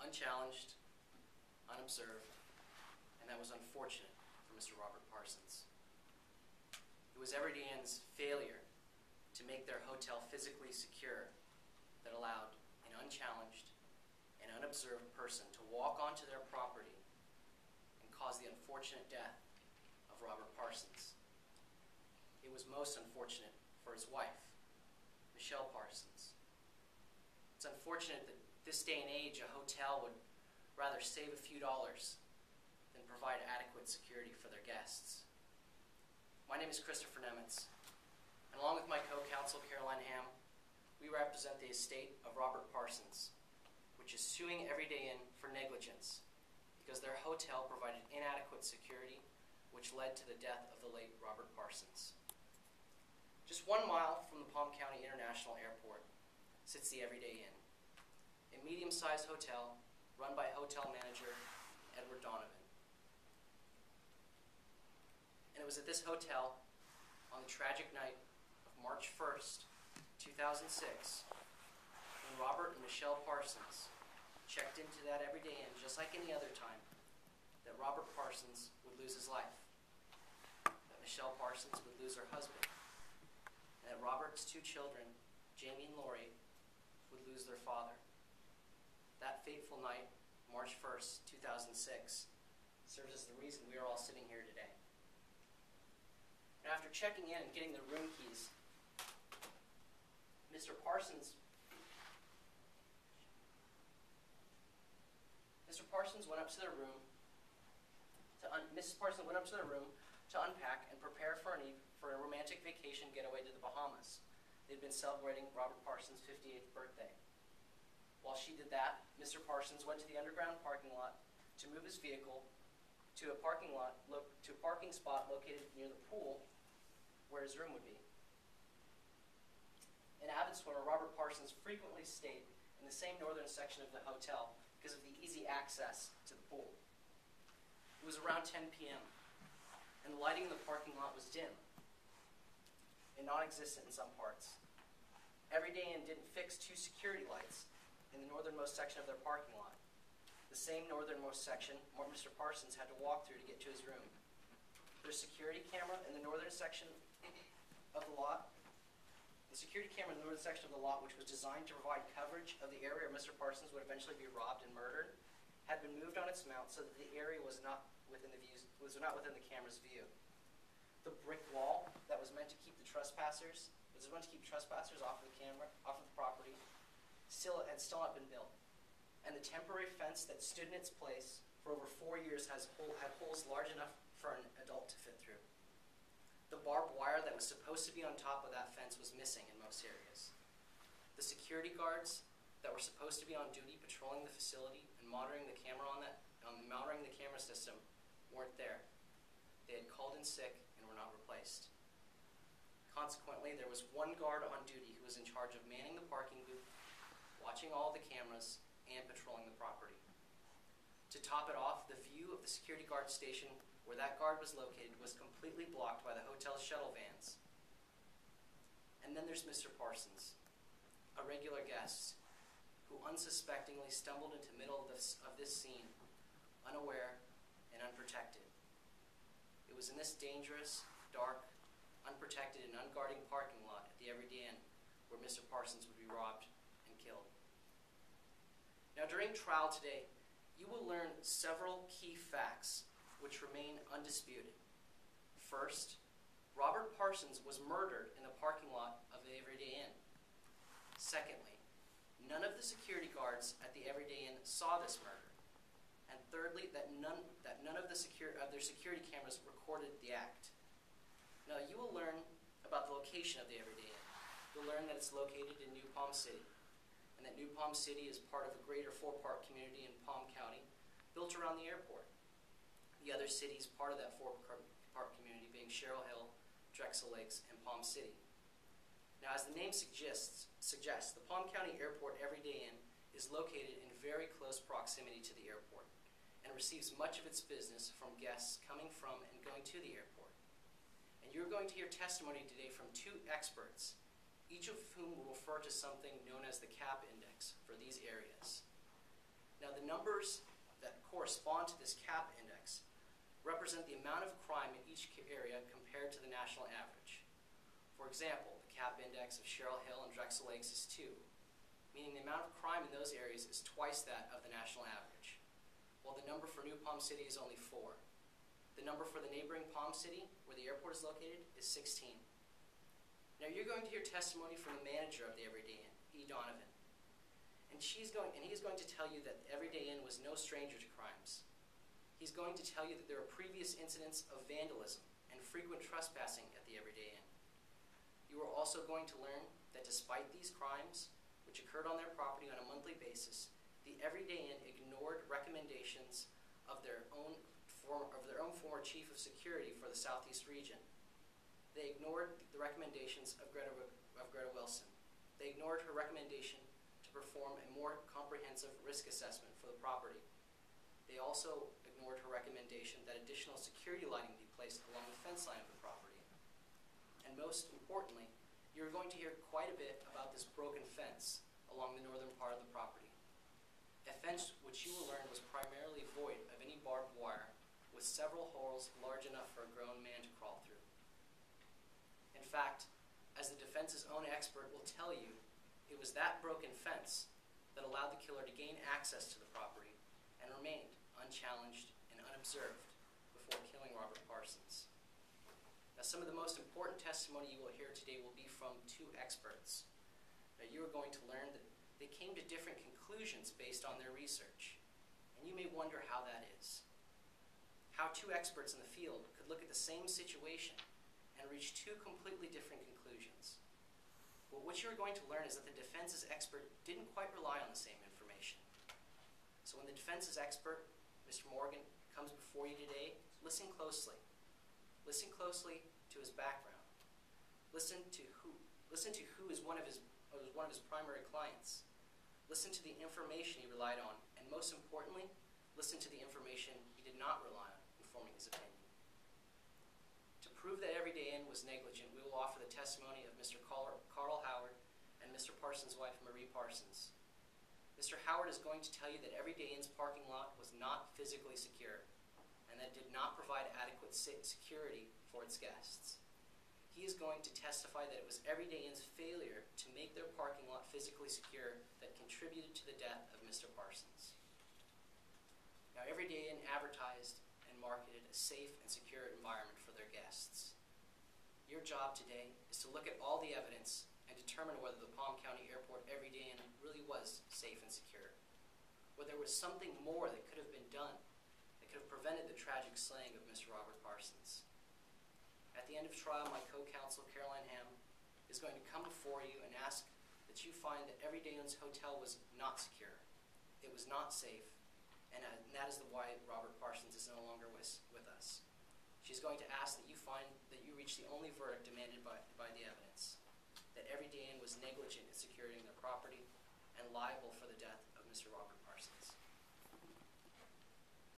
unchallenged, unobserved, and that was unfortunate for Mr. Robert Parsons. It was Everyday Inn's failure to make their hotel physically secure that allowed an unchallenged and unobserved person to walk onto their property and cause the unfortunate death of Robert Parsons. It was most unfortunate for his wife, Michelle Parsons. It's unfortunate that this day and age a hotel would rather save a few dollars than provide adequate security for their guests. My name is Christopher Nemitz, and along with my co-counsel Caroline Ham, we represent the estate of Robert Parsons, which is suing Everyday Inn for negligence because their hotel provided inadequate security, which led to the death of the late Robert Parsons. Just 1 mile from the Palm County International Airport sits the Everyday Inn, a medium-sized hotel run by hotel manager Edward Donovan. And it was at this hotel on the tragic night of March 1st, 2006, when Robert and Michelle Parsons checked into that Everyday Inn just like any other time, that Robert Parsons would lose his life, that Michelle Parsons would lose her husband, and that Robert's 2 children, Jamie and Lori, would lose their father. That fateful night, March 1st, 2006, serves as the reason we are all sitting here today. And after checking in and getting the room keys, Mr. Parsons went up to their room. Mrs. Parsons went up to their room to unpack and prepare for a romantic vacation getaway to the Bahamas. They'd been celebrating Robert Parsons' 58th birthday. While she did that, Mr. Parsons went to the underground parking lot to move his vehicle to a parking spot located near the pool where his room would be. An avid swimmer, Robert Parsons frequently stayed in the same northern section of the hotel because of the easy access to the pool. It was around 10 p.m., and the lighting in the parking lot was dim and non-existent in some parts. Everyday Inn didn't fix 2 security lights in the northernmost section of their parking lot, the same northernmost section Mr. Parsons had to walk through to get to his room. Their security camera in the northern section of the lot, which was designed to provide coverage of the area where Mr. Parsons would eventually be robbed and murdered, had been moved on its mount so that the area was not within the camera's view. The brick wall that was meant to keep trespassers off of the property, had still not been built. And the temporary fence that stood in its place for over 4 years had holes large enough for an adult to fit through. The barbed wire that was supposed to be on top of that fence was missing in most areas. The security guards that were supposed to be on duty patrolling the facility and monitoring the camera system weren't there. They had called in sick and were not replaced. Consequently, there was 1 guard on duty who was in charge of manning the parking booth, watching all the cameras, and patrolling the property. To top it off, the view of the security guard station where that guard was located was completely blocked by the hotel's shuttle vans. And then there's Mr. Parsons, a regular guest, who unsuspectingly stumbled into the middle of this scene, unaware and unprotected. It was in this dangerous, dark, unprotected, and unguarded parking lot at the Everyday Inn where Mr. Parsons would be robbed and killed. Now, during trial today, you will learn several key facts which remain undisputed. First, Robert Parsons was murdered in the parking lot of the Everyday Inn. Secondly, none of the security guards at the Everyday Inn saw this murder. And thirdly, that none of their security cameras recorded the act. Now, you will learn about the location of the Everyday Inn. You'll learn that it's located in New Palm City, and that New Palm City is part of a greater 4-part community in Palm County built around the airport. The other cities part of that 4-part community being Sherrill Hill, Drexel Lakes, and Palm City. Now, as the name suggests, the Palm County Airport Everyday Inn is located in very close proximity to the airport and receives much of its business from guests coming from and going to the airport. And you're going to hear testimony today from 2 experts, each of whom will refer to something known as the CAP index for these areas. Now, the numbers that correspond to this CAP index represent the amount of crime in each area compared to the national average. For example, the CAP index of Sherrill Hill and Drexel Lakes is 2, meaning the amount of crime in those areas is twice that of the national average, while the number for New Palm City is only 4. The number for the neighboring Palm City, where the airport is located, is 16. Now you're going to hear testimony from the manager of the Everyday Inn, E. Donovan, and he's going to tell you that the Everyday Inn was no stranger to crimes. He's going to tell you that there are previous incidents of vandalism and frequent trespassing at the Everyday Inn. You are also going to learn that despite these crimes, which occurred on their property on a monthly basis, the Everyday Inn ignored recommendations of their own former chief of security for the Southeast region. They ignored the recommendations of Greta Wilson. They ignored her recommendation to perform a more comprehensive risk assessment for the property. They also ignored her recommendation that additional security lighting be placed along the fence line of the property. And most importantly, you're going to hear quite a bit about this broken fence along the northern part of the property. A fence which you will learn was primarily void of any barbed wire, with several holes large enough for a grown man to crawl through. In fact, as the defense's own expert will tell you, it was that broken fence that allowed the killer to gain access to the property and remained unchallenged and unobserved before killing Robert Parsons. Now, some of the most important testimony you will hear today will be from 2 experts. Now, you are going to learn that they came to different conclusions based on their research, and you may wonder how that is. How 2 experts in the field could look at the same situation and reach 2 completely different conclusions. Well, what you're going to learn is that the defense's expert didn't quite rely on the same information. So when the defense's expert, Mr. Morgan, comes before you today, listen closely. Listen closely to his background. Listen to who is one of his primary clients. Listen to the information he relied on, and most importantly, listen to the information he did not rely on in forming his opinion. To prove that Everyday Inn was negligent, we will offer the testimony of Mr. Carl Howard and Mr. Parsons' wife, Marie Parsons. Mr. Howard is going to tell you that Everyday Inn's parking lot was not physically secure and that it did not provide adequate security for its guests. He is going to testify that it was Everyday Inn's failure to make their parking lot physically secure that contributed to the death of Mr. Parsons. Now, Everyday Inn advertised and marketed a safe and secure environment for their guests. Your job today is to look at all the evidence and determine whether the Palm County Airport Everyday Inn really was safe and secure, whether there was something more that could have been done that could have prevented the tragic slaying of Mr. Robert Parsons. At the end of trial, my co-counsel, Caroline Ham, is going to come before you and ask that you find that Everyday Inn's hotel was not secure, it was not safe, and that is why Robert Parsons is no longer with us. She's going to ask that you reach the only verdict demanded by the evidence, that Everyday Inn was negligent in securing their property and liable for the death of Mr. Robert Parsons.